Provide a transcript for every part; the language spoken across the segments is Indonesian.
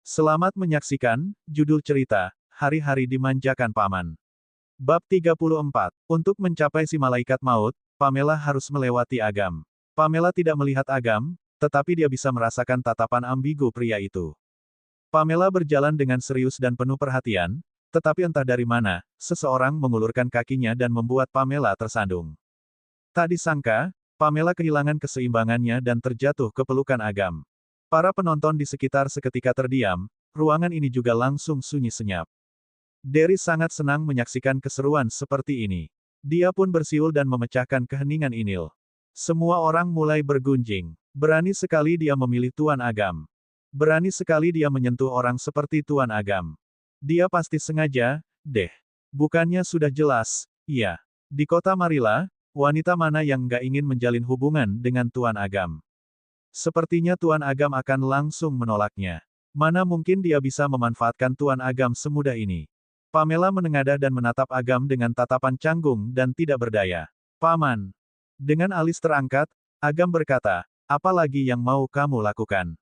Selamat menyaksikan, judul cerita, Hari-hari Dimanjakan Paman. Bab 34. Untuk mencapai si malaikat maut, Pamela harus melewati Agam. Pamela tidak melihat Agam, tetapi dia bisa merasakan tatapan ambigu pria itu. Pamela berjalan dengan serius dan penuh perhatian, tetapi entah dari mana, seseorang mengulurkan kakinya dan membuat Pamela tersandung. Tak disangka, Pamela kehilangan keseimbangannya dan terjatuh ke pelukan Agam. Para penonton di sekitar seketika terdiam, ruangan ini juga langsung sunyi senyap. Derry sangat senang menyaksikan keseruan seperti ini. Dia pun bersiul dan memecahkan keheningan Inil. Semua orang mulai bergunjing. Berani sekali dia memilih Tuan Agam. Berani sekali dia menyentuh orang seperti Tuan Agam. Dia pasti sengaja, deh. Bukannya sudah jelas, iya. Di kota Marilla, wanita mana yang nggak ingin menjalin hubungan dengan Tuan Agam? Sepertinya Tuan Agam akan langsung menolaknya. Mana mungkin dia bisa memanfaatkan Tuan Agam semudah ini? Pamela menengadah dan menatap Agam dengan tatapan canggung dan tidak berdaya. Paman. Dengan alis terangkat, Agam berkata, apa lagi yang mau kamu lakukan?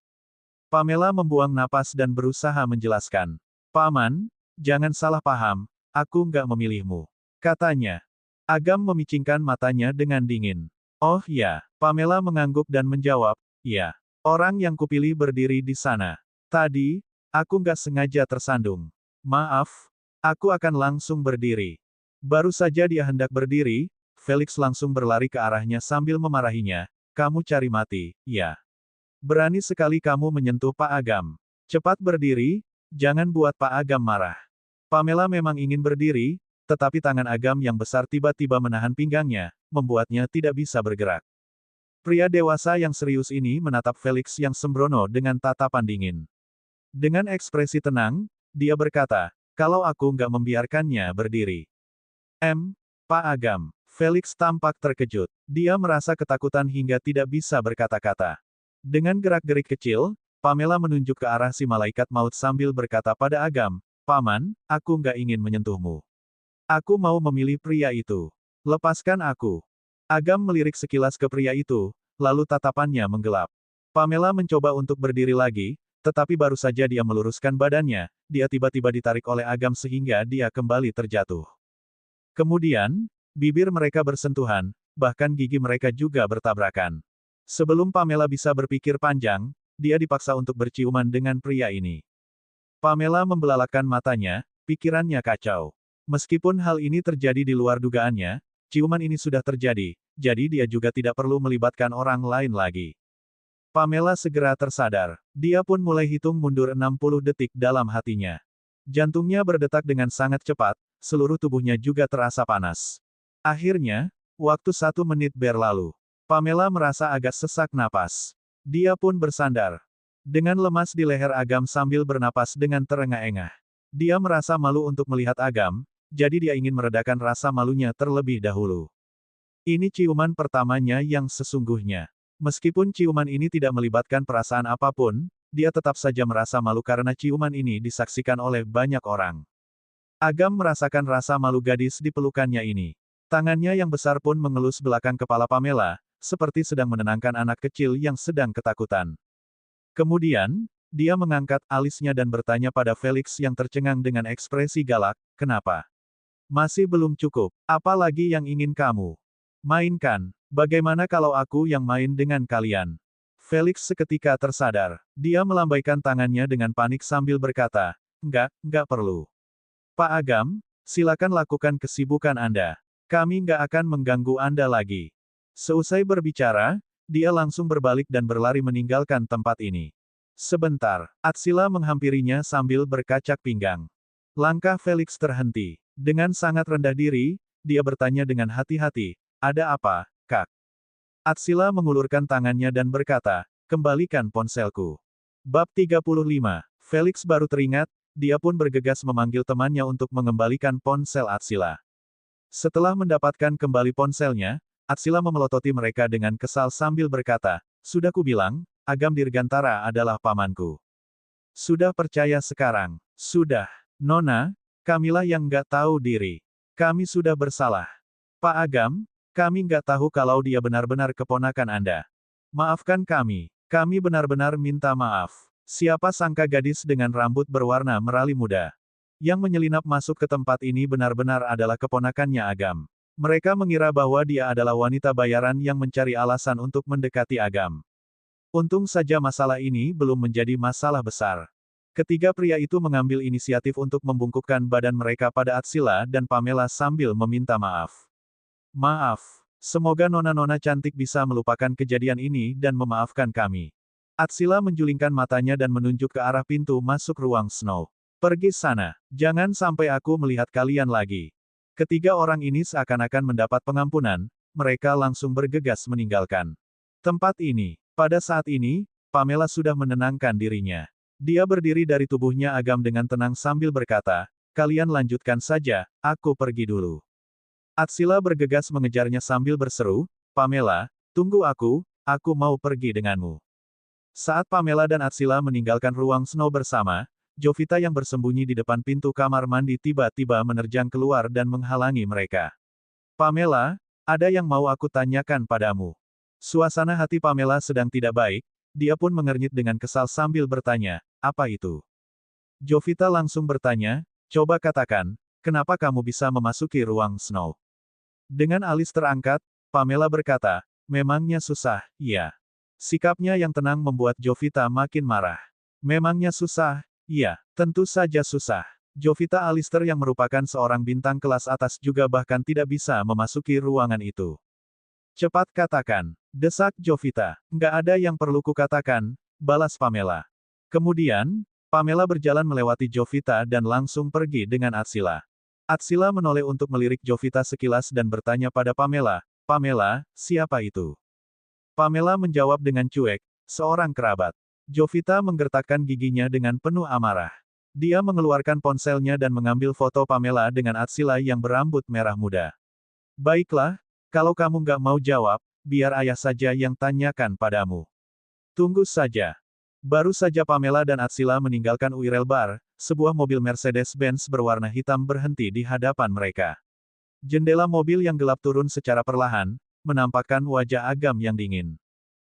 Pamela membuang napas dan berusaha menjelaskan. Paman, jangan salah paham, aku nggak memilihmu. Katanya. Agam memicingkan matanya dengan dingin. Oh ya, Pamela mengangguk dan menjawab, ya. Orang yang kupilih berdiri di sana. Tadi, aku nggak sengaja tersandung. Maaf, aku akan langsung berdiri. Baru saja dia hendak berdiri, Felix langsung berlari ke arahnya sambil memarahinya. Kamu cari mati, ya. Berani sekali kamu menyentuh Pak Agam. Cepat berdiri, jangan buat Pak Agam marah. Pamela memang ingin berdiri, tetapi tangan Agam yang besar tiba-tiba menahan pinggangnya, membuatnya tidak bisa bergerak. Pria dewasa yang serius ini menatap Felix yang sembrono dengan tatapan dingin. Dengan ekspresi tenang, dia berkata, kalau aku nggak membiarkannya berdiri. Pak Agam. Felix tampak terkejut. Dia merasa ketakutan hingga tidak bisa berkata-kata. Dengan gerak-gerik kecil, Pamela menunjuk ke arah si malaikat maut sambil berkata pada Agam, Paman, aku nggak ingin menyentuhmu. Aku mau memilih pria itu. Lepaskan aku. Agam melirik sekilas ke pria itu, lalu tatapannya menggelap. Pamela mencoba untuk berdiri lagi, tetapi baru saja dia meluruskan badannya, dia tiba-tiba ditarik oleh Agam sehingga dia kembali terjatuh. Kemudian, bibir mereka bersentuhan, bahkan gigi mereka juga bertabrakan. Sebelum Pamela bisa berpikir panjang, dia dipaksa untuk berciuman dengan pria ini. Pamela membelalakan matanya, pikirannya kacau. Meskipun hal ini terjadi di luar dugaannya, ciuman ini sudah terjadi, jadi dia juga tidak perlu melibatkan orang lain lagi. Pamela segera tersadar. Dia pun mulai hitung mundur 60 detik dalam hatinya. Jantungnya berdetak dengan sangat cepat, seluruh tubuhnya juga terasa panas. Akhirnya, waktu 1 menit berlalu. Pamela merasa agak sesak napas. Dia pun bersandar. Dengan lemas di leher Agam sambil bernapas dengan terengah-engah. Dia merasa malu untuk melihat Agam, jadi dia ingin meredakan rasa malunya terlebih dahulu. Ini ciuman pertamanya yang sesungguhnya. Meskipun ciuman ini tidak melibatkan perasaan apapun, dia tetap saja merasa malu karena ciuman ini disaksikan oleh banyak orang. Agam merasakan rasa malu gadis di pelukannya ini. Tangannya yang besar pun mengelus belakang kepala Pamela, seperti sedang menenangkan anak kecil yang sedang ketakutan. Kemudian, dia mengangkat alisnya dan bertanya pada Felix yang tercengang dengan ekspresi galak, kenapa? Masih belum cukup. Apa lagi yang ingin kamu mainkan? Bagaimana kalau aku yang main dengan kalian? Felix seketika tersadar. Dia melambaikan tangannya dengan panik sambil berkata, enggak perlu. Pak Agam, silakan lakukan kesibukan Anda. Kami nggak akan mengganggu Anda lagi. Seusai berbicara, dia langsung berbalik dan berlari meninggalkan tempat ini. Sebentar, Atsila menghampirinya sambil berkacak pinggang. Langkah Felix terhenti. Dengan sangat rendah diri, dia bertanya dengan hati-hati, ada apa, Kak? Atsila mengulurkan tangannya dan berkata, kembalikan ponselku. Bab 35. Felix baru teringat, dia pun bergegas memanggil temannya untuk mengembalikan ponsel Atsila. Setelah mendapatkan kembali ponselnya, Atsila memelototi mereka dengan kesal sambil berkata, sudah kubilang, Agam Dirgantara adalah pamanku. Sudah percaya sekarang? Sudah. Nona, kamilah yang nggak tahu diri. Kami sudah bersalah. Pak Agam, kami nggak tahu kalau dia benar-benar keponakan Anda. Maafkan kami. Kami benar-benar minta maaf. Siapa sangka gadis dengan rambut berwarna merali muda yang menyelinap masuk ke tempat ini benar-benar adalah keponakannya Agam. Mereka mengira bahwa dia adalah wanita bayaran yang mencari alasan untuk mendekati Agam. Untung saja masalah ini belum menjadi masalah besar. Ketiga pria itu mengambil inisiatif untuk membungkukkan badan mereka pada Atsila dan Pamela sambil meminta maaf. Maaf. Semoga nona-nona cantik bisa melupakan kejadian ini dan memaafkan kami. Atsila menjulingkan matanya dan menunjuk ke arah pintu masuk ruang Snow. Pergi sana. Jangan sampai aku melihat kalian lagi. Ketiga orang ini seakan-akan mendapat pengampunan, mereka langsung bergegas meninggalkan tempat ini. Pada saat ini, Pamela sudah menenangkan dirinya. Dia berdiri dari tubuhnya Agam dengan tenang sambil berkata, kalian lanjutkan saja, aku pergi dulu. Atsila bergegas mengejarnya sambil berseru, Pamela, tunggu aku mau pergi denganmu. Saat Pamela dan Atsila meninggalkan ruang Snow bersama, Jovita yang bersembunyi di depan pintu kamar mandi tiba-tiba menerjang keluar dan menghalangi mereka. Pamela, ada yang mau aku tanyakan padamu. Suasana hati Pamela sedang tidak baik, dia pun mengernyit dengan kesal sambil bertanya, apa itu? Jovita langsung bertanya, coba katakan, kenapa kamu bisa memasuki ruang Snow? Dengan alis terangkat, Pamela berkata, memangnya susah, iya. Sikapnya yang tenang membuat Jovita makin marah. Memangnya susah? Iya, tentu saja susah. Jovita Alister yang merupakan seorang bintang kelas atas juga bahkan tidak bisa memasuki ruangan itu. Cepat katakan, desak Jovita. Nggak ada yang perlu kukatakan, balas Pamela. Kemudian, Pamela berjalan melewati Jovita dan langsung pergi dengan Atsila. Atsila menoleh untuk melirik Jovita sekilas dan bertanya pada Pamela, Pamela, siapa itu? Pamela menjawab dengan cuek, seorang kerabat. Jovita menggertakkan giginya dengan penuh amarah. Dia mengeluarkan ponselnya dan mengambil foto Pamela dengan Atsila yang berambut merah muda. Baiklah, kalau kamu nggak mau jawab, biar ayah saja yang tanyakan padamu. Tunggu saja. Baru saja Pamela dan Atsila meninggalkan Uirel Bar, sebuah mobil Mercedes-Benz berwarna hitam berhenti di hadapan mereka. Jendela mobil yang gelap turun secara perlahan, menampakkan wajah Agam yang dingin.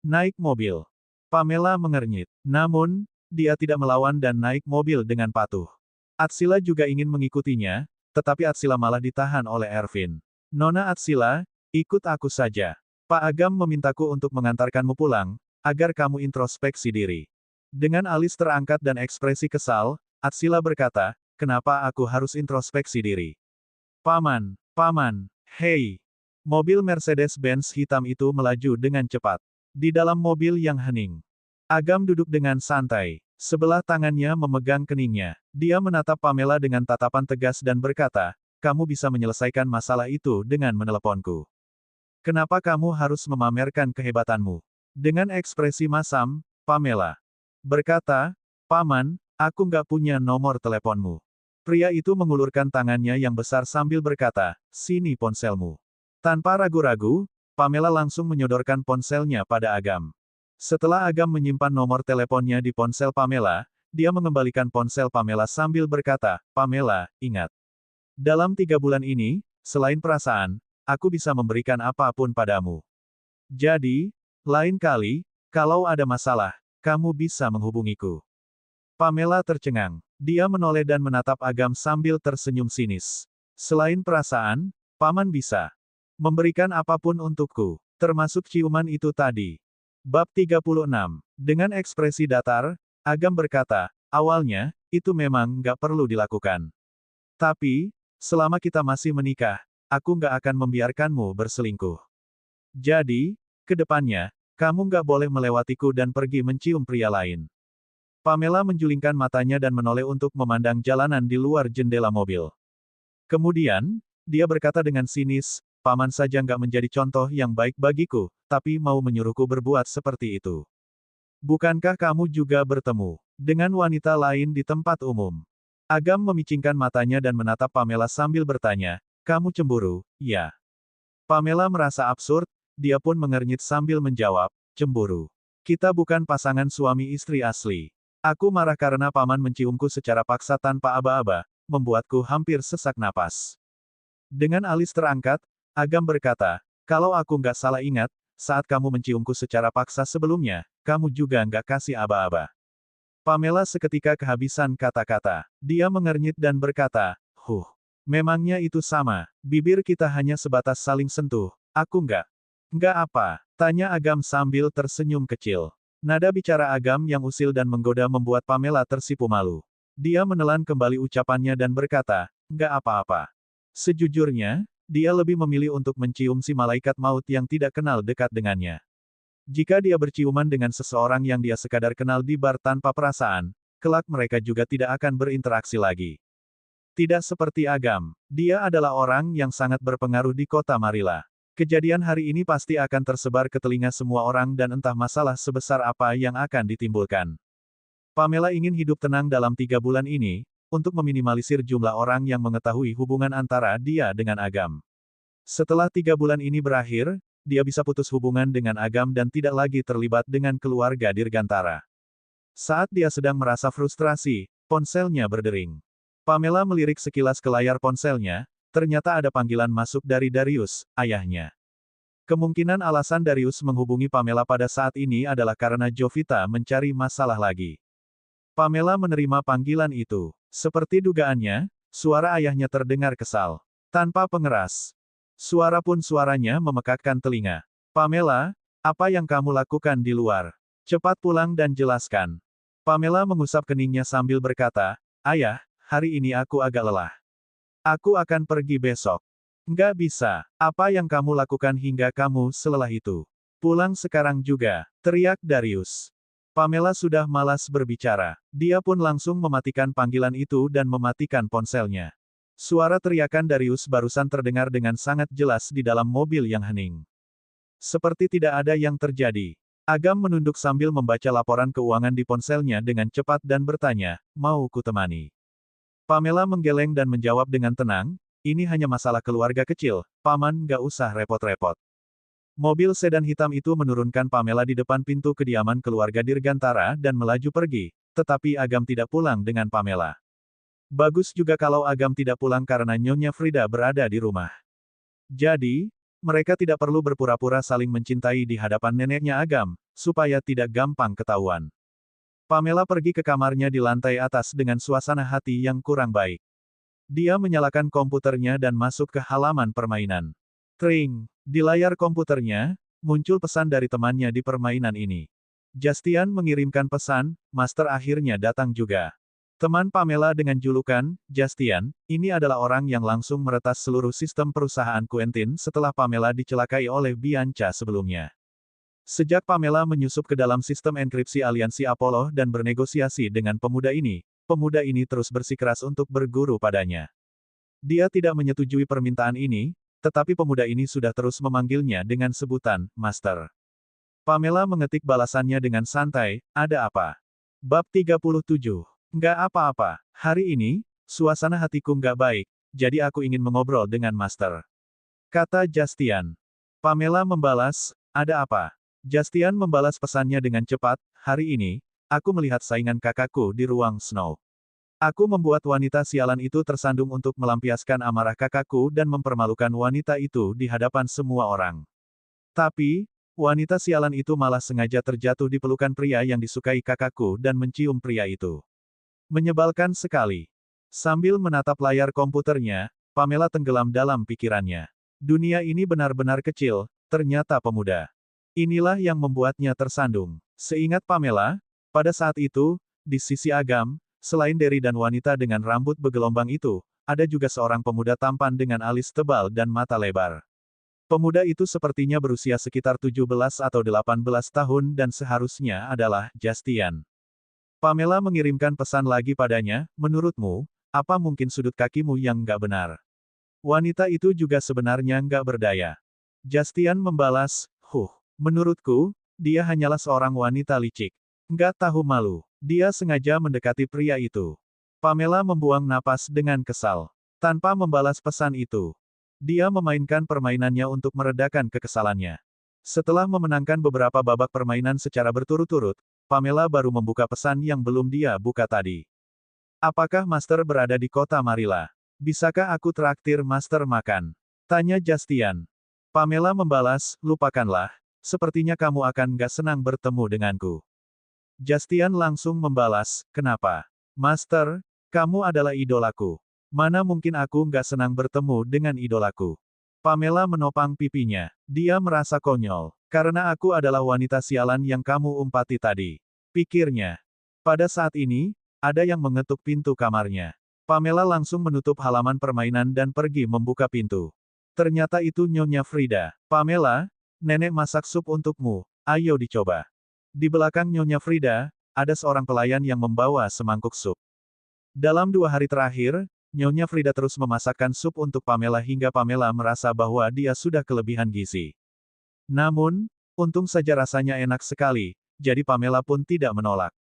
Naik mobil. Pamela mengernyit. Namun, dia tidak melawan dan naik mobil dengan patuh. Atsila juga ingin mengikutinya, tetapi Atsila malah ditahan oleh Ervin. Nona Atsila, ikut aku saja. Pak Agam memintaku untuk mengantarkanmu pulang, agar kamu introspeksi diri. Dengan alis terangkat dan ekspresi kesal, Atsila berkata, kenapa aku harus introspeksi diri? Paman, hei. Mobil Mercedes-Benz hitam itu melaju dengan cepat. Di dalam mobil yang hening, Agam duduk dengan santai. Sebelah tangannya memegang keningnya. Dia menatap Pamela dengan tatapan tegas dan berkata, kamu bisa menyelesaikan masalah itu dengan meneleponku. Kenapa kamu harus memamerkan kehebatanmu? Dengan ekspresi masam, Pamela berkata, Paman, aku nggak punya nomor teleponmu. Pria itu mengulurkan tangannya yang besar sambil berkata, sini ponselmu. Tanpa ragu-ragu, Pamela langsung menyodorkan ponselnya pada Agam. Setelah Agam menyimpan nomor teleponnya di ponsel Pamela, dia mengembalikan ponsel Pamela sambil berkata, Pamela, ingat. Dalam 3 bulan ini, selain perasaan, aku bisa memberikan apapun padamu. Jadi, lain kali, kalau ada masalah, kamu bisa menghubungiku. Pamela tercengang. Dia menoleh dan menatap Agam sambil tersenyum sinis. Selain perasaan, Paman bisa memberikan apapun untukku, termasuk ciuman itu tadi. Bab 36. Dengan ekspresi datar, Agam berkata, awalnya, itu memang nggak perlu dilakukan. Tapi, selama kita masih menikah, aku nggak akan membiarkanmu berselingkuh. Jadi, ke depannya, kamu nggak boleh melewatiku dan pergi mencium pria lain. Pamela menjulingkan matanya dan menoleh untuk memandang jalanan di luar jendela mobil. Kemudian, dia berkata dengan sinis, Paman saja nggak menjadi contoh yang baik bagiku, tapi mau menyuruhku berbuat seperti itu. Bukankah kamu juga bertemu dengan wanita lain di tempat umum? Agam memicingkan matanya dan menatap Pamela sambil bertanya, kamu cemburu, ya? Pamela merasa absurd, dia pun mengernyit sambil menjawab, cemburu. Kita bukan pasangan suami istri asli. Aku marah karena Paman menciumku secara paksa tanpa aba-aba, membuatku hampir sesak napas. Dengan alis terangkat, Agam berkata, kalau aku nggak salah ingat, saat kamu menciumku secara paksa sebelumnya, kamu juga nggak kasih aba-aba. Pamela seketika kehabisan kata-kata. Dia mengernyit dan berkata, memangnya itu sama. Bibir kita hanya sebatas saling sentuh. Aku enggak. Enggak apa? Tanya Agam sambil tersenyum kecil. Nada bicara Agam yang usil dan menggoda membuat Pamela tersipu malu. Dia menelan kembali ucapannya dan berkata, enggak apa-apa. Sejujurnya, dia lebih memilih untuk mencium si malaikat maut yang tidak kenal dekat dengannya. Jika dia berciuman dengan seseorang yang dia sekadar kenal di bar tanpa perasaan, kelak mereka juga tidak akan berinteraksi lagi. Tidak seperti Agam, dia adalah orang yang sangat berpengaruh di kota Marilla. Kejadian hari ini pasti akan tersebar ke telinga semua orang dan entah masalah sebesar apa yang akan ditimbulkan. Pamela ingin hidup tenang dalam 3 bulan ini, untuk meminimalisir jumlah orang yang mengetahui hubungan antara dia dengan Agam. Setelah 3 bulan ini berakhir, dia bisa putus hubungan dengan Agam dan tidak lagi terlibat dengan keluarga Dirgantara. Saat dia sedang merasa frustrasi, ponselnya berdering. Pamela melirik sekilas ke layar ponselnya, ternyata ada panggilan masuk dari Darius, ayahnya. Kemungkinan alasan Darius menghubungi Pamela pada saat ini adalah karena Jovita mencari masalah lagi. Pamela menerima panggilan itu. Seperti dugaannya, suara ayahnya terdengar kesal. Tanpa pengeras. Suaranya memekakkan telinga. Pamela, apa yang kamu lakukan di luar? Cepat pulang dan jelaskan. Pamela mengusap keningnya sambil berkata, Ayah, hari ini aku agak lelah. Aku akan pergi besok. Nggak bisa. Apa yang kamu lakukan hingga kamu selelah itu? Pulang sekarang juga, teriak Darius. Pamela sudah malas berbicara. Dia pun langsung mematikan panggilan itu dan mematikan ponselnya. Suara teriakan Darius barusan terdengar dengan sangat jelas di dalam mobil yang hening. Seperti tidak ada yang terjadi. Agam menunduk sambil membaca laporan keuangan di ponselnya dengan cepat dan bertanya, mau ku temani? Pamela menggeleng dan menjawab dengan tenang, ini hanya masalah keluarga kecil, Paman nggak usah repot-repot. Mobil sedan hitam itu menurunkan Pamela di depan pintu kediaman keluarga Dirgantara dan melaju pergi, tetapi Agam tidak pulang dengan Pamela. Bagus juga kalau Agam tidak pulang karena Nyonya Frida berada di rumah. Jadi, mereka tidak perlu berpura-pura saling mencintai di hadapan neneknya Agam, supaya tidak gampang ketahuan. Pamela pergi ke kamarnya di lantai atas dengan suasana hati yang kurang baik. Dia menyalakan komputernya dan masuk ke halaman permainan. Tring, di layar komputernya, muncul pesan dari temannya di permainan ini. Justian mengirimkan pesan, Master akhirnya datang juga. Teman Pamela dengan julukan, Justian, ini adalah orang yang langsung meretas seluruh sistem perusahaan Quentin setelah Pamela dicelakai oleh Bianca sebelumnya. Sejak Pamela menyusup ke dalam sistem enkripsi aliansi Apollo dan bernegosiasi dengan pemuda ini terus bersikeras untuk berguru padanya. Dia tidak menyetujui permintaan ini, tetapi pemuda ini sudah terus memanggilnya dengan sebutan, Master. Pamela mengetik balasannya dengan santai, ada apa? Bab 37. Nggak apa-apa, hari ini, suasana hatiku nggak baik, jadi aku ingin mengobrol dengan Master. Kata Justian. Pamela membalas, ada apa? Justian membalas pesannya dengan cepat, hari ini, aku melihat saingan kakakku di ruang Snow. Aku membuat wanita sialan itu tersandung untuk melampiaskan amarah kakakku dan mempermalukan wanita itu di hadapan semua orang. Tapi, wanita sialan itu malah sengaja terjatuh di pelukan pria yang disukai kakakku dan mencium pria itu. Menyebalkan sekali. Sambil menatap layar komputernya, Pamela tenggelam dalam pikirannya. Dunia ini benar-benar kecil, ternyata pemuda. Inilah yang membuatnya tersandung. Seingat Pamela, pada saat itu, di sisi Agam, selain Derry dan wanita dengan rambut bergelombang itu, ada juga seorang pemuda tampan dengan alis tebal dan mata lebar. Pemuda itu sepertinya berusia sekitar 17 atau 18 tahun dan seharusnya adalah Justian. Pamela mengirimkan pesan lagi padanya, menurutmu, apa mungkin sudut kakimu yang nggak benar? Wanita itu juga sebenarnya nggak berdaya. Justian membalas, menurutku, dia hanyalah seorang wanita licik. Nggak tahu malu. Dia sengaja mendekati pria itu. Pamela membuang napas dengan kesal. Tanpa membalas pesan itu. Dia memainkan permainannya untuk meredakan kekesalannya. Setelah memenangkan beberapa babak permainan secara berturut-turut, Pamela baru membuka pesan yang belum dia buka tadi. Apakah Master berada di kota Marilla? Bisakah aku traktir Master makan? Tanya Justian. Pamela membalas, lupakanlah, sepertinya kamu akan gak senang bertemu denganku. Justian langsung membalas, kenapa? Master, kamu adalah idolaku. Mana mungkin aku nggak senang bertemu dengan idolaku. Pamela menopang pipinya. Dia merasa konyol. Karena aku adalah wanita sialan yang kamu umpati tadi. Pikirnya. Pada saat ini, ada yang mengetuk pintu kamarnya. Pamela langsung menutup halaman permainan dan pergi membuka pintu. Ternyata itu Nyonya Frida. Pamela, nenek masak sup untukmu. Ayo dicoba. Di belakang Nyonya Frida, ada seorang pelayan yang membawa semangkuk sup. Dalam 2 hari terakhir, Nyonya Frida terus memasakkan sup untuk Pamela hingga Pamela merasa bahwa dia sudah kelebihan gizi. Namun, untung saja rasanya enak sekali, jadi Pamela pun tidak menolak.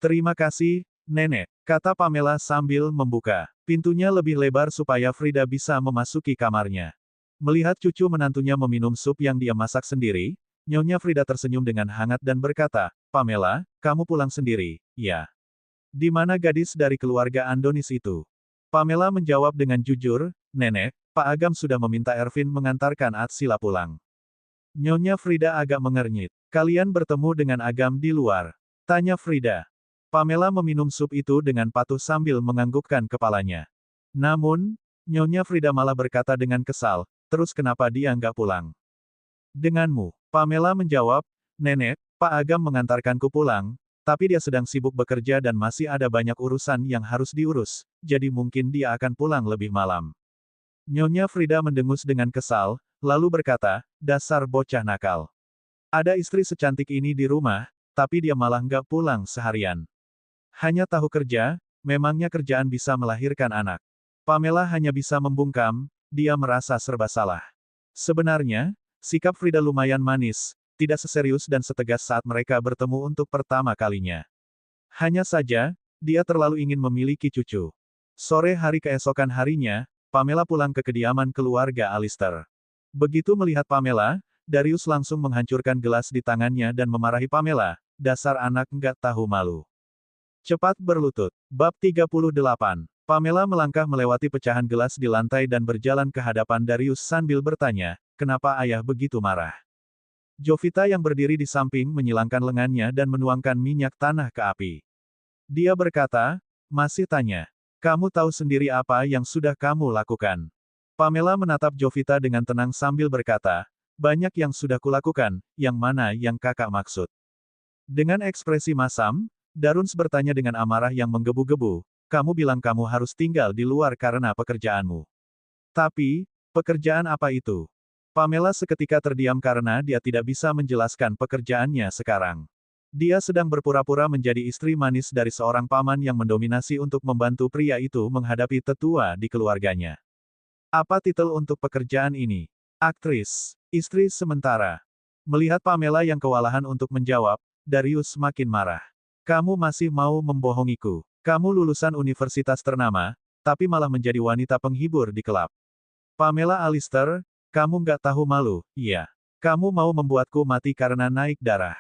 Terima kasih, Nenek, kata Pamela sambil membuka pintunya lebih lebar supaya Frida bisa memasuki kamarnya. Melihat cucu menantunya meminum sup yang dia masak sendiri, Nyonya Frida tersenyum dengan hangat dan berkata, Pamela, kamu pulang sendiri, ya? Di mana gadis dari keluarga Andonis itu? Pamela menjawab dengan jujur, Nenek, Pak Agam sudah meminta Ervin mengantarkan Atsila pulang. Nyonya Frida agak mengernyit. Kalian bertemu dengan Agam di luar? Tanya Frida. Pamela meminum sup itu dengan patuh sambil menganggukkan kepalanya. Namun, Nyonya Frida malah berkata dengan kesal, terus kenapa dia nggak pulang? Denganmu. Pamela menjawab, Nenek, Pak Agam mengantarkanku pulang, tapi dia sedang sibuk bekerja dan masih ada banyak urusan yang harus diurus, jadi mungkin dia akan pulang lebih malam. Nyonya Frida mendengus dengan kesal, lalu berkata, dasar bocah nakal. Ada istri secantik ini di rumah, tapi dia malah nggak pulang seharian. Hanya tahu kerja, memangnya kerjaan bisa melahirkan anak. Pamela hanya bisa membungkam, dia merasa serba salah. Sebenarnya, sikap Frida lumayan manis, tidak seserius dan setegas saat mereka bertemu untuk pertama kalinya. Hanya saja, dia terlalu ingin memiliki cucu. Sore hari keesokan harinya, Pamela pulang ke kediaman keluarga Alistair. Begitu melihat Pamela, Darius langsung menghancurkan gelas di tangannya dan memarahi Pamela, dasar anak nggak tahu malu. Cepat berlutut. Bab 38. Pamela melangkah melewati pecahan gelas di lantai dan berjalan ke hadapan Darius sambil bertanya, kenapa ayah begitu marah? Jovita yang berdiri di samping menyilangkan lengannya dan menuangkan minyak tanah ke api. Dia berkata, masih tanya. Kamu tahu sendiri apa yang sudah kamu lakukan. Pamela menatap Jovita dengan tenang sambil berkata, banyak yang sudah kulakukan, yang mana yang kakak maksud. Dengan ekspresi masam, Daruns bertanya dengan amarah yang menggebu-gebu, kamu bilang kamu harus tinggal di luar karena pekerjaanmu. Tapi, pekerjaan apa itu? Pamela seketika terdiam karena dia tidak bisa menjelaskan pekerjaannya sekarang. Dia sedang berpura-pura menjadi istri manis dari seorang paman yang mendominasi untuk membantu pria itu menghadapi tetua di keluarganya. Apa titel untuk pekerjaan ini? Aktris, istri sementara. Melihat Pamela yang kewalahan untuk menjawab, Darius makin marah. Kamu masih mau membohongiku. Kamu lulusan universitas ternama, tapi malah menjadi wanita penghibur di klub. Pamela Alistair, kamu nggak tahu malu, iya. Kamu mau membuatku mati karena naik darah.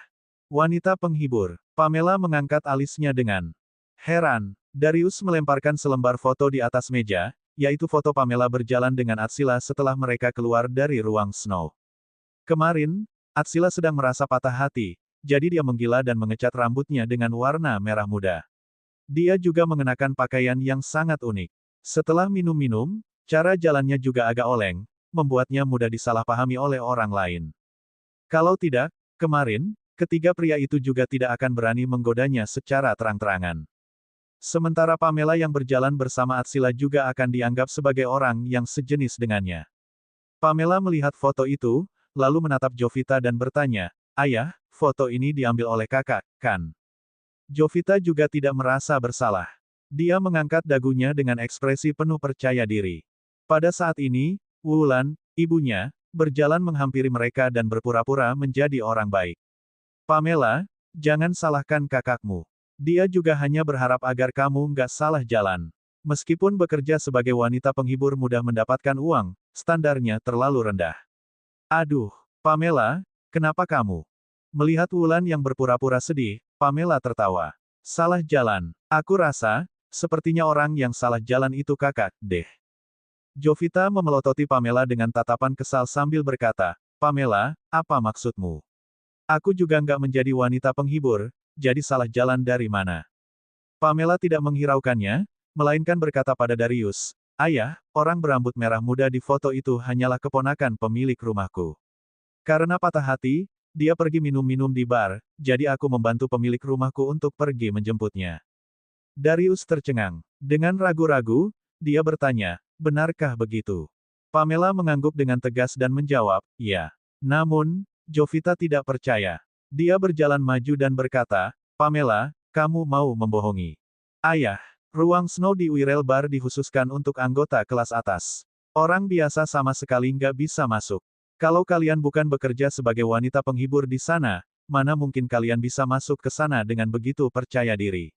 Wanita penghibur. Pamela mengangkat alisnya dengan heran. Darius melemparkan selembar foto di atas meja, yaitu foto Pamela berjalan dengan Atsila setelah mereka keluar dari ruang Snow. Kemarin, Atsila sedang merasa patah hati, jadi dia menggila dan mengecat rambutnya dengan warna merah muda. Dia juga mengenakan pakaian yang sangat unik. Setelah minum-minum, cara jalannya juga agak oleng, membuatnya mudah disalahpahami oleh orang lain. Kalau tidak, kemarin, ketiga pria itu juga tidak akan berani menggodanya secara terang-terangan. Sementara Pamela yang berjalan bersama Atsila juga akan dianggap sebagai orang yang sejenis dengannya. Pamela melihat foto itu, lalu menatap Jovita dan bertanya, Ayah, foto ini diambil oleh kakak, kan? Jovita juga tidak merasa bersalah. Dia mengangkat dagunya dengan ekspresi penuh percaya diri. Pada saat ini, Wulan, ibunya, berjalan menghampiri mereka dan berpura-pura menjadi orang baik. Pamela, jangan salahkan kakakmu. Dia juga hanya berharap agar kamu nggak salah jalan. Meskipun bekerja sebagai wanita penghibur mudah mendapatkan uang, standarnya terlalu rendah. Aduh, Pamela, kenapa kamu? Melihat Wulan yang berpura-pura sedih, Pamela tertawa. Salah jalan. Aku rasa, sepertinya orang yang salah jalan itu kakak, deh. Jovita memelototi Pamela dengan tatapan kesal sambil berkata, Pamela, apa maksudmu? Aku juga nggak menjadi wanita penghibur, jadi salah jalan dari mana? Pamela tidak menghiraukannya, melainkan berkata pada Darius, "Ayah, orang berambut merah muda di foto itu hanyalah keponakan pemilik rumahku. Karena patah hati, dia pergi minum-minum di bar, jadi aku membantu pemilik rumahku untuk pergi menjemputnya." Darius tercengang. Dengan ragu-ragu, dia bertanya, "Benarkah begitu?" Pamela mengangguk dengan tegas dan menjawab, "Ya." Namun, Jovita tidak percaya. Dia berjalan maju dan berkata, "Pamela, kamu mau membohongi ayah. Ruang Snow di Wirral Bar dikhususkan untuk anggota kelas atas. Orang biasa sama sekali nggak bisa masuk. Kalau kalian bukan bekerja sebagai wanita penghibur di sana, mana mungkin kalian bisa masuk ke sana dengan begitu percaya diri?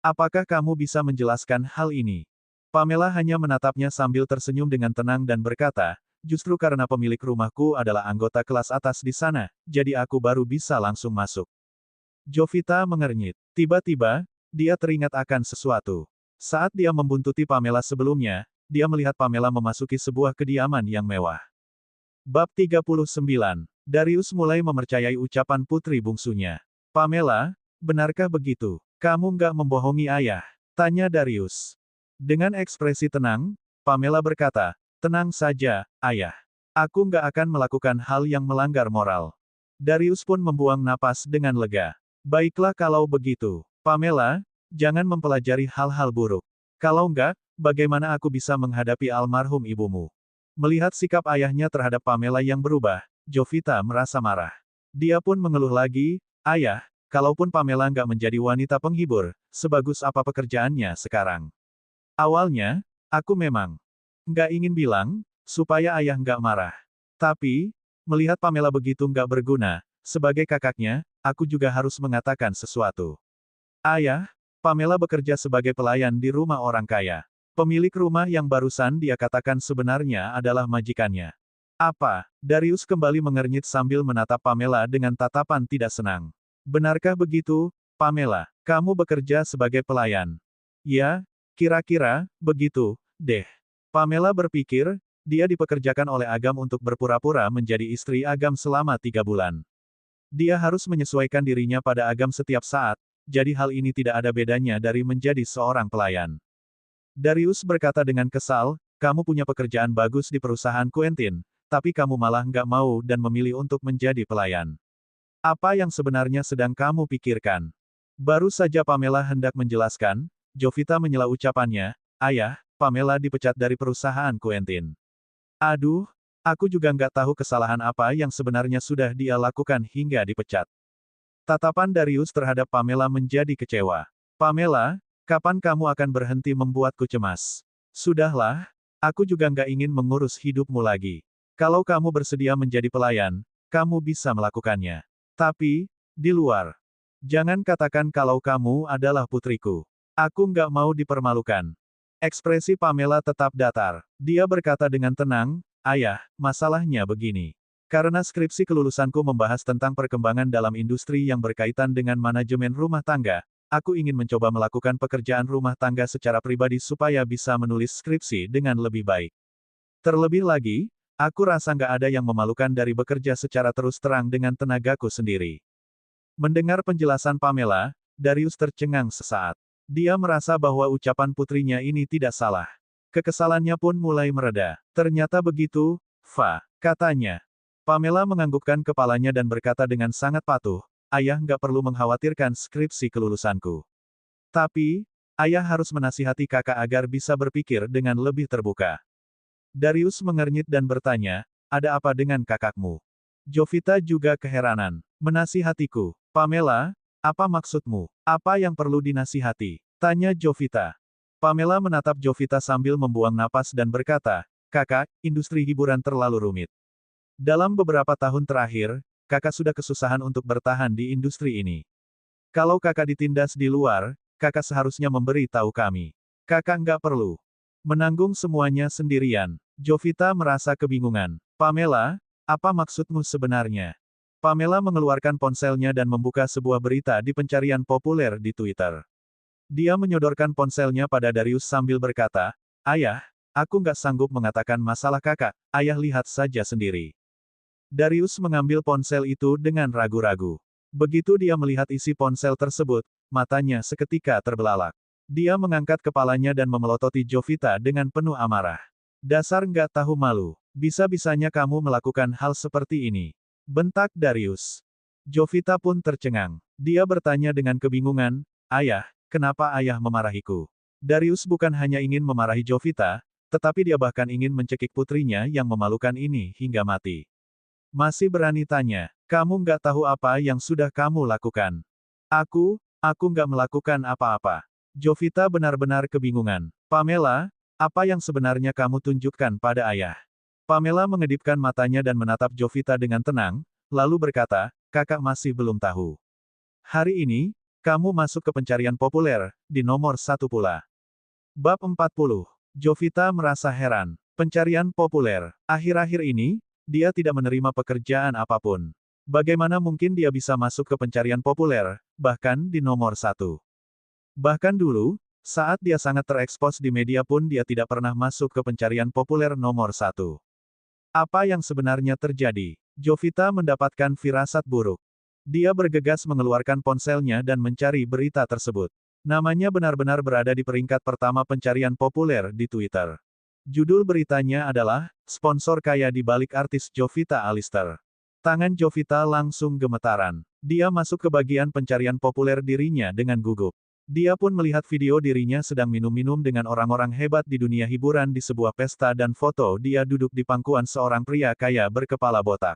Apakah kamu bisa menjelaskan hal ini?" Pamela hanya menatapnya sambil tersenyum dengan tenang dan berkata, "Justru karena pemilik rumahku adalah anggota kelas atas di sana, jadi aku baru bisa langsung masuk." Jovita mengernyit. Tiba-tiba, dia teringat akan sesuatu. Saat dia membuntuti Pamela sebelumnya, dia melihat Pamela memasuki sebuah kediaman yang mewah. Bab 39. Darius mulai mempercayai ucapan putri bungsunya. "Pamela, benarkah begitu? Kamu nggak membohongi ayah?" tanya Darius. Dengan ekspresi tenang, Pamela berkata, "Tenang saja, ayah. Aku nggak akan melakukan hal yang melanggar moral." Darius pun membuang napas dengan lega. "Baiklah kalau begitu. Pamela, jangan mempelajari hal-hal buruk. Kalau enggak, bagaimana aku bisa menghadapi almarhum ibumu?" Melihat sikap ayahnya terhadap Pamela yang berubah, Jovita merasa marah. Dia pun mengeluh lagi, "Ayah, kalaupun Pamela nggak menjadi wanita penghibur, sebagus apa pekerjaannya sekarang? Awalnya, aku memang nggak ingin bilang, supaya ayah nggak marah. Tapi, melihat Pamela begitu nggak berguna, sebagai kakaknya, aku juga harus mengatakan sesuatu. Ayah, Pamela bekerja sebagai pelayan di rumah orang kaya. Pemilik rumah yang barusan dia katakan sebenarnya adalah majikannya." "Apa?" Darius kembali mengernyit sambil menatap Pamela dengan tatapan tidak senang. "Benarkah begitu, Pamela? Kamu bekerja sebagai pelayan?" "Ya, kira-kira, begitu, deh." Pamela berpikir, dia dipekerjakan oleh Agam untuk berpura-pura menjadi istri Agam selama 3 bulan. Dia harus menyesuaikan dirinya pada Agam setiap saat, jadi hal ini tidak ada bedanya dari menjadi seorang pelayan. Darius berkata dengan kesal, "Kamu punya pekerjaan bagus di perusahaan Quentin, tapi kamu malah nggak mau dan memilih untuk menjadi pelayan. Apa yang sebenarnya sedang kamu pikirkan?" Baru saja Pamela hendak menjelaskan, Jovita menyela ucapannya, "Ayah, Pamela dipecat dari perusahaan Quentin." "Aduh, aku juga nggak tahu kesalahan apa yang sebenarnya sudah dia lakukan hingga dipecat." Tatapan Darius terhadap Pamela menjadi kecewa. "Pamela, kapan kamu akan berhenti membuatku cemas? Sudahlah, aku juga nggak ingin mengurus hidupmu lagi. Kalau kamu bersedia menjadi pelayan, kamu bisa melakukannya. Tapi, di luar, jangan katakan kalau kamu adalah putriku. Aku nggak mau dipermalukan." Ekspresi Pamela tetap datar. Dia berkata dengan tenang, "Ayah, masalahnya begini. Karena skripsi kelulusanku membahas tentang perkembangan dalam industri yang berkaitan dengan manajemen rumah tangga, aku ingin mencoba melakukan pekerjaan rumah tangga secara pribadi supaya bisa menulis skripsi dengan lebih baik. Terlebih lagi, aku rasa nggak ada yang memalukan dari bekerja secara terus terang dengan tenagaku sendiri." Mendengar penjelasan Pamela, Darius tercengang sesaat. Dia merasa bahwa ucapan putrinya ini tidak salah. Kekesalannya pun mulai mereda. "Ternyata begitu, Fa," katanya. Pamela menganggukkan kepalanya dan berkata dengan sangat patuh, "Ayah nggak perlu mengkhawatirkan skripsi kelulusanku. Tapi, ayah harus menasihati kakak agar bisa berpikir dengan lebih terbuka." Darius mengernyit dan bertanya, "Ada apa dengan kakakmu?" Jovita juga keheranan. "Menasihatiku. Pamela, apa maksudmu? Apa yang perlu dinasihati?" tanya Jovita. Pamela menatap Jovita sambil membuang napas dan berkata, "Kakak, industri hiburan terlalu rumit. Dalam beberapa tahun terakhir, kakak sudah kesusahan untuk bertahan di industri ini. Kalau kakak ditindas di luar, kakak seharusnya memberi tahu kami. Kakak nggak perlu menanggung semuanya sendirian." Jovita merasa kebingungan. "Pamela, apa maksudmu sebenarnya?" Pamela mengeluarkan ponselnya dan membuka sebuah berita di pencarian populer di Twitter. Dia menyodorkan ponselnya pada Darius sambil berkata, "Ayah, aku nggak sanggup mengatakan masalah kakak, ayah lihat saja sendiri." Darius mengambil ponsel itu dengan ragu-ragu. Begitu dia melihat isi ponsel tersebut, matanya seketika terbelalak. Dia mengangkat kepalanya dan memelototi Jovita dengan penuh amarah. Dasar nggak tahu malu. Bisa-bisanya kamu melakukan hal seperti ini. Bentak Darius. Jovita pun tercengang. Dia bertanya dengan kebingungan, "Ayah, kenapa ayah memarahiku?" Darius bukan hanya ingin memarahi Jovita, tetapi dia bahkan ingin mencekik putrinya yang memalukan ini hingga mati. Masih berani tanya, "Kamu nggak tahu apa yang sudah kamu lakukan?" Aku nggak melakukan apa-apa." Jovita benar-benar kebingungan. "Pamela, apa yang sebenarnya kamu tunjukkan pada ayah?" Pamela mengedipkan matanya dan menatap Jovita dengan tenang, lalu berkata, "Kakak masih belum tahu. Hari ini, kamu masuk ke pencarian populer, di nomor 1 pula." Bab 40. Jovita merasa heran. Pencarian populer. Akhir-akhir ini, dia tidak menerima pekerjaan apapun. Bagaimana mungkin dia bisa masuk ke pencarian populer, bahkan di nomor 1? Bahkan dulu, saat dia sangat terekspos di media pun dia tidak pernah masuk ke pencarian populer nomor 1. Apa yang sebenarnya terjadi? Jovita mendapatkan firasat buruk. Dia bergegas mengeluarkan ponselnya dan mencari berita tersebut. Namanya benar-benar berada di peringkat pertama pencarian populer di Twitter. Judul beritanya adalah, "Sponsor kaya di balik artis Jovita Alister." Tangan Jovita langsung gemetaran. Dia masuk ke bagian pencarian populer dirinya dengan gugup. Dia pun melihat video dirinya sedang minum-minum dengan orang-orang hebat di dunia hiburan di sebuah pesta dan foto dia duduk di pangkuan seorang pria kaya berkepala botak.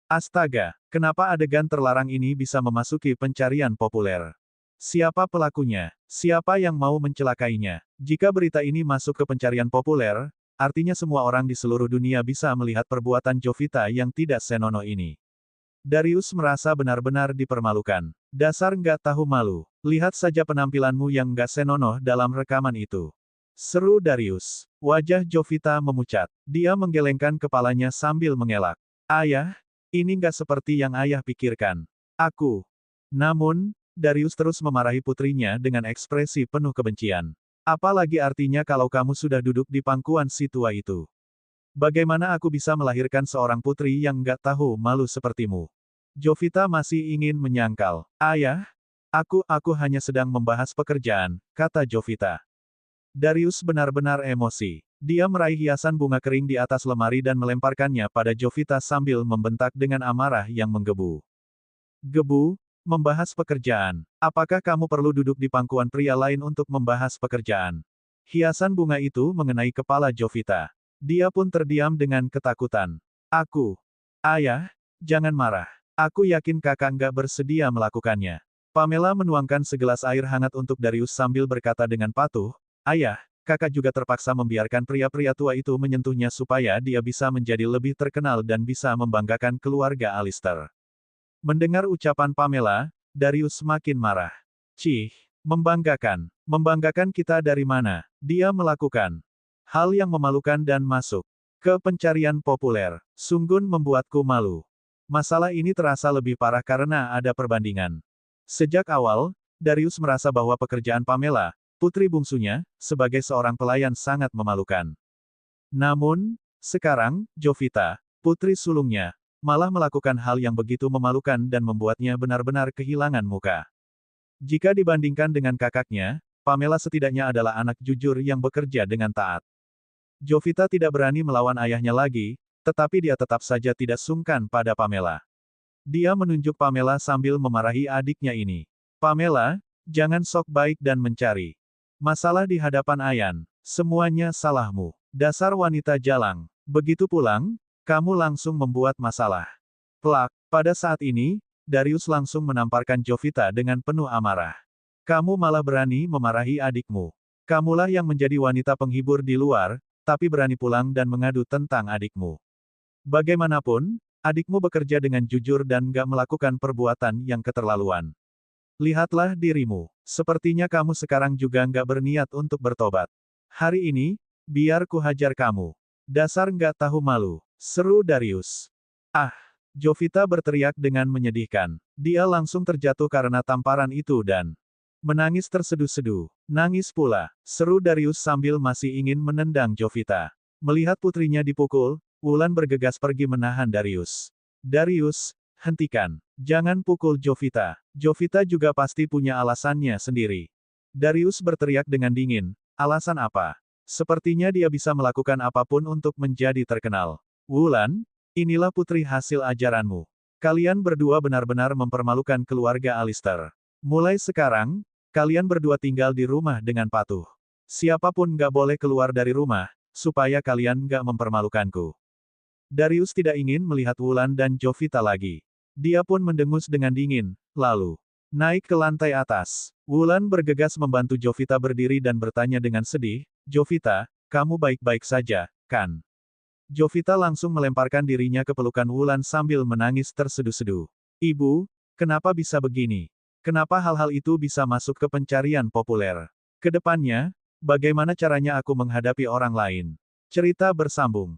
Astaga, kenapa adegan terlarang ini bisa memasuki pencarian populer? Siapa pelakunya? Siapa yang mau mencelakainya? Jika berita ini masuk ke pencarian populer, artinya semua orang di seluruh dunia bisa melihat perbuatan Jovita yang tidak senonoh ini. Darius merasa benar-benar dipermalukan. Dasar nggak tahu malu. Lihat saja penampilanmu yang nggak senonoh dalam rekaman itu. Seru Darius. Wajah Jovita memucat. Dia menggelengkan kepalanya sambil mengelak. "Ayah, ini nggak seperti yang ayah pikirkan. Aku." Namun, Darius terus memarahi putrinya dengan ekspresi penuh kebencian. "Apalagi artinya kalau kamu sudah duduk di pangkuan si tua itu? Bagaimana aku bisa melahirkan seorang putri yang nggak tahu malu sepertimu?" Jovita masih ingin menyangkal. "Ayah, aku hanya sedang membahas pekerjaan," kata Jovita. Darius benar-benar emosi. Dia meraih hiasan bunga kering di atas lemari dan melemparkannya pada Jovita sambil membentak dengan amarah yang menggebu. "Gebu, membahas pekerjaan. Apakah kamu perlu duduk di pangkuan pria lain untuk membahas pekerjaan?" Hiasan bunga itu mengenai kepala Jovita. Dia pun terdiam dengan ketakutan. Ayah, jangan marah. Aku yakin kakak nggak bersedia melakukannya." Pamela menuangkan segelas air hangat untuk Darius sambil berkata dengan patuh, "Ayah, kakak juga terpaksa membiarkan pria-pria tua itu menyentuhnya supaya dia bisa menjadi lebih terkenal dan bisa membanggakan keluarga Alister." Mendengar ucapan Pamela, Darius semakin marah. "Cih, membanggakan. Membanggakan kita dari mana? Dia melakukan hal yang memalukan dan masuk ke pencarian populer. Sungguh membuatku malu." Masalah ini terasa lebih parah karena ada perbandingan. Sejak awal, Darius merasa bahwa pekerjaan Pamela, putri bungsunya, sebagai seorang pelayan sangat memalukan. Namun, sekarang, Jovita, putri sulungnya, malah melakukan hal yang begitu memalukan dan membuatnya benar-benar kehilangan muka. Jika dibandingkan dengan kakaknya, Pamela setidaknya adalah anak jujur yang bekerja dengan taat. Jovita tidak berani melawan ayahnya lagi, tetapi dia tetap saja tidak sungkan pada Pamela. Dia menunjuk Pamela sambil memarahi adiknya ini. "Pamela, jangan sok baik dan mencari masalah di hadapan Ayan. Semuanya salahmu. Dasar wanita jalang. Begitu pulang, kamu langsung membuat masalah." Plak. Pada saat ini, Darius langsung menamparkan Jovita dengan penuh amarah. "Kamu malah berani memarahi adikmu. Kamulah yang menjadi wanita penghibur di luar, tapi berani pulang dan mengadu tentang adikmu. Bagaimanapun, adikmu bekerja dengan jujur dan gak melakukan perbuatan yang keterlaluan. Lihatlah dirimu. Sepertinya kamu sekarang juga nggak berniat untuk bertobat. Hari ini, biar ku hajar kamu. Dasar nggak tahu malu." Seru Darius. "Ah!" Jovita berteriak dengan menyedihkan. Dia langsung terjatuh karena tamparan itu dan menangis terseduh-seduh. "Nangis pula," seru Darius sambil masih ingin menendang Jovita. Melihat putrinya dipukul, Wulan bergegas pergi menahan Darius. "Darius, hentikan. Jangan pukul Jovita. Jovita juga pasti punya alasannya sendiri. Darius berteriak dengan dingin. Alasan apa? Sepertinya dia bisa melakukan apapun untuk menjadi terkenal. Wulan, inilah putri hasil ajaranmu. Kalian berdua benar-benar mempermalukan keluarga Alistair. Mulai sekarang, kalian berdua tinggal di rumah dengan patuh. Siapapun nggak boleh keluar dari rumah, supaya kalian nggak mempermalukanku. Darius tidak ingin melihat Wulan dan Jovita lagi. Dia pun mendengus dengan dingin, lalu naik ke lantai atas. Wulan bergegas membantu Jovita berdiri dan bertanya dengan sedih, Jovita, kamu baik-baik saja, kan? Jovita langsung melemparkan dirinya ke pelukan Wulan sambil menangis terseduh-seduh. Ibu, kenapa bisa begini? Kenapa hal-hal itu bisa masuk ke pencarian populer? Kedepannya, bagaimana caranya aku menghadapi orang lain? Cerita bersambung.